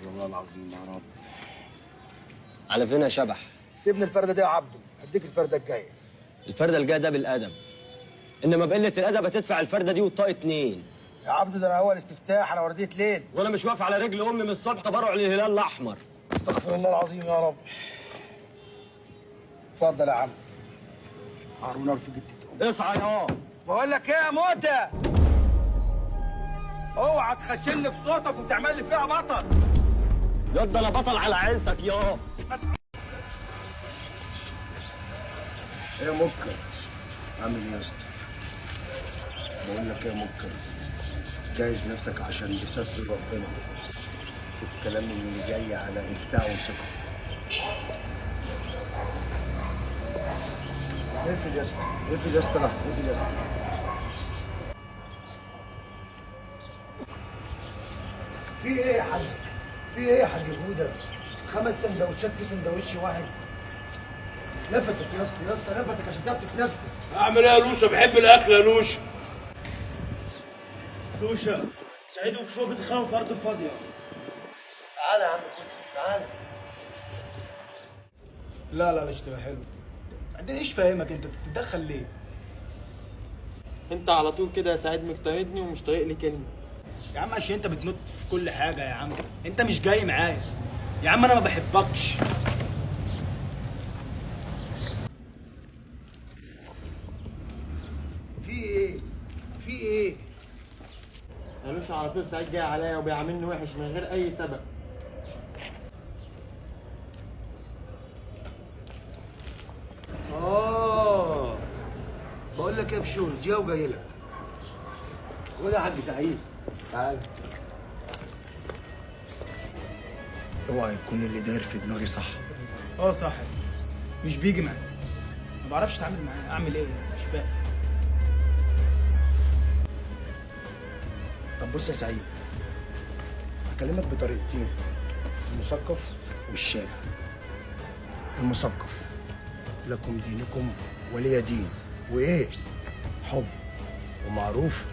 والله العظيم يا رب. على فين يا شبح؟ سيبني الفرده دي يا عبده، هديك الفرده الجايه. الفرده الجايه ده بالادب، انما بقله الادب هتدفع الفرده دي والطاق 2. يا عبده ده انا اول استفتاح، انا ورديه ليل وانا مش واقف على رجل امي من الصبح تبرع للهلال الاحمر. استغفر الله العظيم يا رب. اتفضل يا عم. هارون في جدتي. اصحى يا بقول لك ايه يا موتى، اوعى تخشلي في صوتك وتعمل لي فيها بطل. ياض انا بطل على عيلتك يا ايه يا مكر، عامل ايه يا اسطى؟ بقول لك ايه يا مكر، جهز نفسك عشان بستر ربنا الكلام اللي جاي على ابداع وثقه. اقفل يا اسطى، اقفل يا اسطى، لحظه اقفل يا اسطى. في ايه يا حاج؟ في ايه يا حاج بوده؟ 5 سندوتشات في سندوتش واحد. نفسك يا اسطى، يا اسطى نفسك عشان تعرف تتنفس. اعمل ايه يا لوشا؟ بحب الاكل يا لوشا. لوشا سعيد وشو بتخانوا في ارض الفاضيه. تعالى يا عم تعالى. لا مش تبقى حلو. بعدين ايش فاهمك انت بتتدخل ليه؟ انت على طول كده يا سعيد مضطهدني ومش طايق لي كلمه. يا عم عشان انت بتنط في كل حاجه يا عم، انت مش جاي معايا يا عم، انا ما بحبكش. في ايه؟ في ايه؟ يا لوشا على طول سعيد جاي عليا وبيعاملني وحش من غير اي سبب. بقول لك يا بشوي، جاي وجاي لك. خد يا حاج سعيد، تعال. اوعى يكون اللي داير في دماغي صح. صح، مش بيجي معايا، ما بعرفش اتعامل معاه، اعمل ايه؟ مش فاهم. طب بص يا سعيد، هكلمك بطريقتين، المثقف والشارع. المثقف لكم دينكم ولي دين، وايه؟ حب ومعروف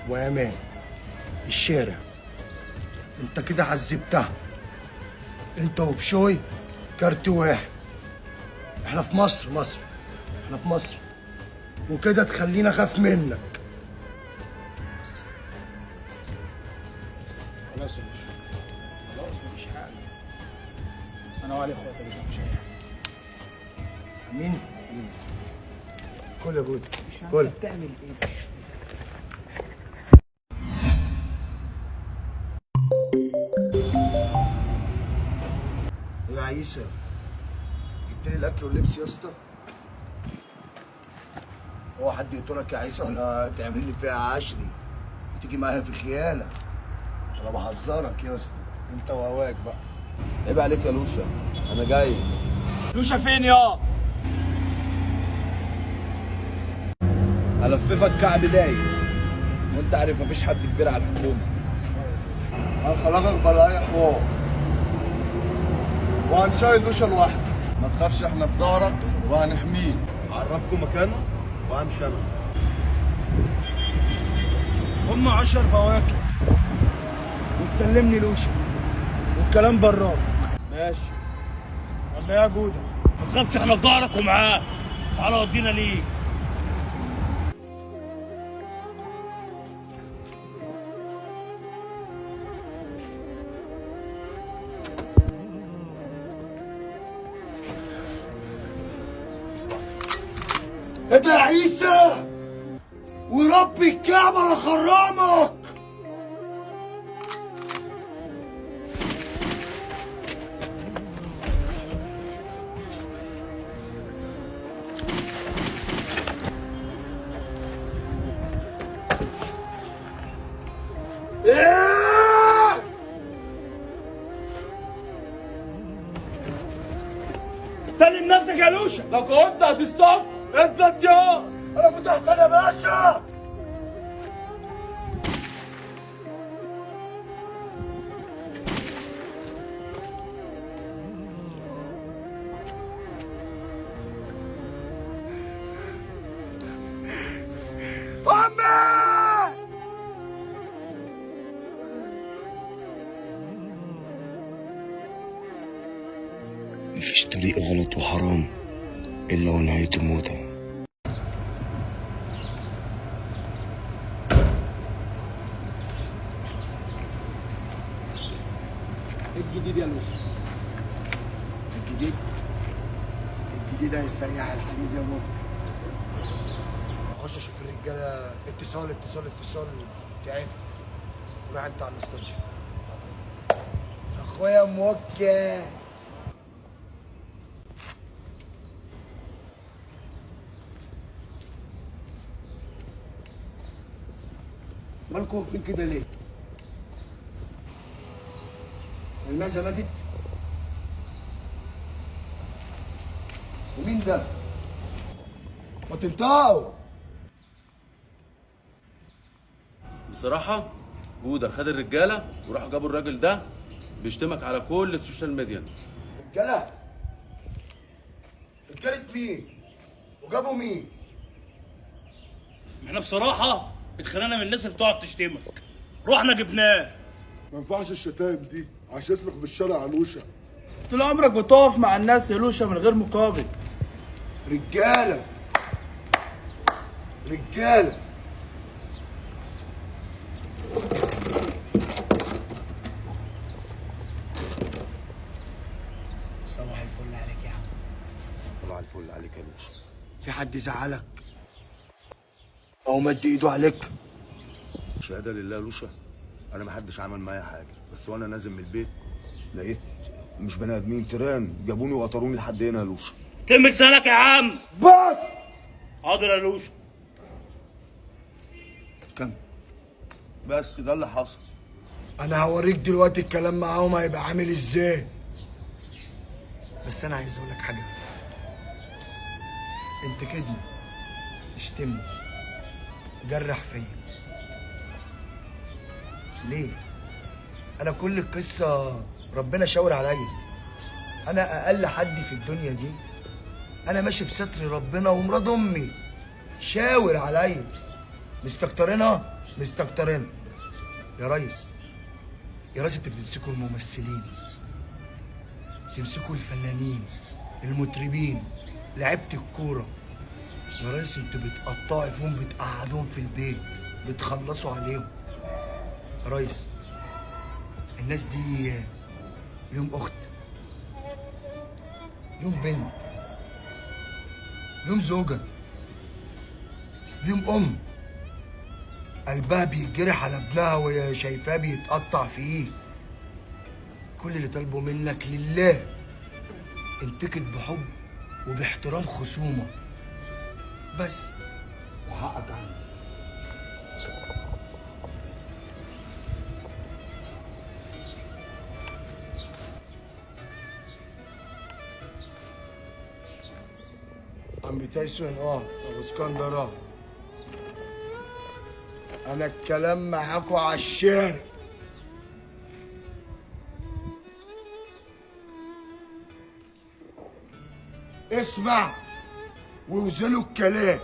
وامان. الشارع انت كده عذبتها، انت وبشوي كارت واحد. احنا في مصر، احنا في مصر، وكده تخلينا اخاف منك. خلاص يا باشا، خلاص مفيش حاجه، انا وعلي اخواتك مفيش اي حاجه. امين. كل يا بود، كل. بتعمل ايه؟ يا عيسى، جبت لي الاكل واللبس يا اسطى؟ هو حد يقتلك يا عيسى ولا تعمل لي فيها عشري وتيجي معايا في خيانه؟ انا بحذرك يا اسطى، انت وهواك بقى. عيب عليك يا لوشا، انا جاي. لوشا فين يا؟ هلففك كعب دايم، وانت عارف مفيش حد كبير على الحكومه. هنخلقك بلاقي حوار وهنشايل لوشا لوحده. ما تخافش، احنا في ظهرك وهنحميك. عرفكم مكانه وهمشي انا. هم 10 بواكب وتسلمني لوشا والكلام براك. ماشي. ولا ايه يا جوده؟ ما تخافش احنا في ظهرك ومعاك. تعالى ودينا ليه؟ ايه ده يا عيسى؟ ورب الكعبه انا خرامك. سلم نفسك يا لوشا، لو كنت هتصف اثبت يا. انا متحسن يا باشا. عمي مفيش طريق غلط وحرام إلا ونهايته موتة. ايه الجديد يا لوسي؟ الجديد هيسيح الحديد يا بابا. اخش اشوف الرجاله. اتصال تعبت. روح انت على الاستوديو. اخويا موكل. مالكم واقفين كده ليه؟ المعزة ماتت؟ ومين ده؟ ما تنطقوا. بصراحة جودة خد الرجالة وراحوا جابوا الراجل ده بيشتمك على كل السوشيال ميديا. رجالة؟ رجالة مين؟ وجابوا مين؟ احنا بصراحة اتخانقنا من الناس اللي بتقعد تشتمك، رحنا جبناه. ما ينفعش الشتايم دي عشان اسمك في الشارع علوشة. طول عمرك بتقف مع الناس يا لوشة من غير مقابل. رجالة صباح الفل عليك يا عم. صباح الفل عليك يا لوشة. في حد زعلك او مد ايده عليك؟ شهادة لله يا لوشة، انا ما حدش عمل معايا حاجة، بس وانا نازل من البيت لقيت مش بني ادمين، تيران جابوني وقطروني لحد هنا يا لوشة. تم لسانك يا عم. بس حاضر يا لوشة. كم؟ بس ده اللي حصل. انا هوريك دلوقتي الكلام معاهم هيبقى عامل ازاي. بس انا عايز اقول لك حاجه. انت كدني، اشتمني، جرح فيا. ليه؟ انا كل القصه ربنا شاور عليا. انا اقل حد في الدنيا دي. انا ماشي بستر ربنا ومراد امي شاور عليا. مستكترينها يا ريس. انتوا بتمسكوا الممثلين، تمسكوا الفنانين، المطربين، لعيبه الكوره. يا ريس انتوا بتقطعوا فيهم، بتقعدوهم في البيت، بتخلصوا عليهم. يا ريس الناس دي ليهم اخت، ليهم بنت، ليهم زوجه، ليهم ام قلبها بيتجرح على ابنها وهي شايفاه بيتقطع فيه. كل اللي طالبه منك لله انتكت بحب وباحترام خصومه بس، وحقك عندي. عم تايسون ابو اسكندر انا الكلام معاكوا على الشارع. اسمع ووزنوا الكلام.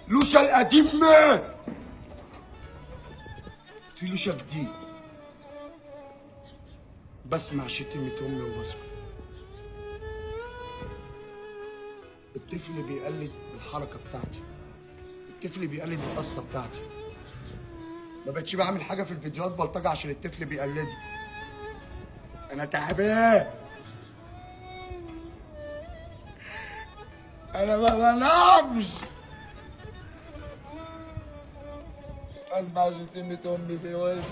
لوشة القديم مات، في لوشة جديد. بسمع شتيمة امي وبسكت. الطفل بيقلد الحركة بتاعتي، الطفل بيقلد القصة بتاعتي. ما بقتش بعمل حاجة في الفيديوهات بلطجة عشان الطفل بيقلدني. أنا تعبان، أنا ما بنامش. أسمع شتيمة أمي في ودني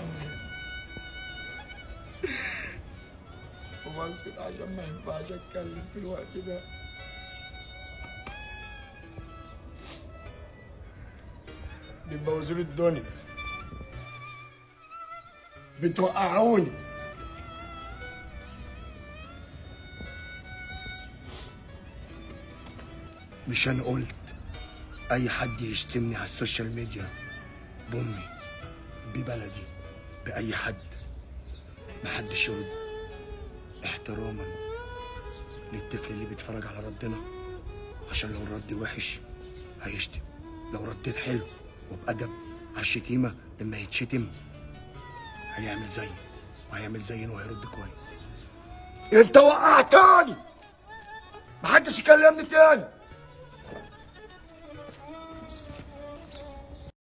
وبسكت عشان ما ينفعش أتكلم في الوقت ده. بتبوظوا لي الدنيا، بتوقعوني. مش انا قلت اي حد يشتمني على السوشيال ميديا بامي، ببلدي، باي حد محدش يرد، احتراما للطفل اللي بيتفرج على ردنا. عشان لو الرد وحش هيشتم، لو رديت حلو وبأدب على الشتيمة اما يتشتم هيعمل زيي وهيعمل زينا وهيرد كويس. انت وقعتني. محدش يكلمني تاني.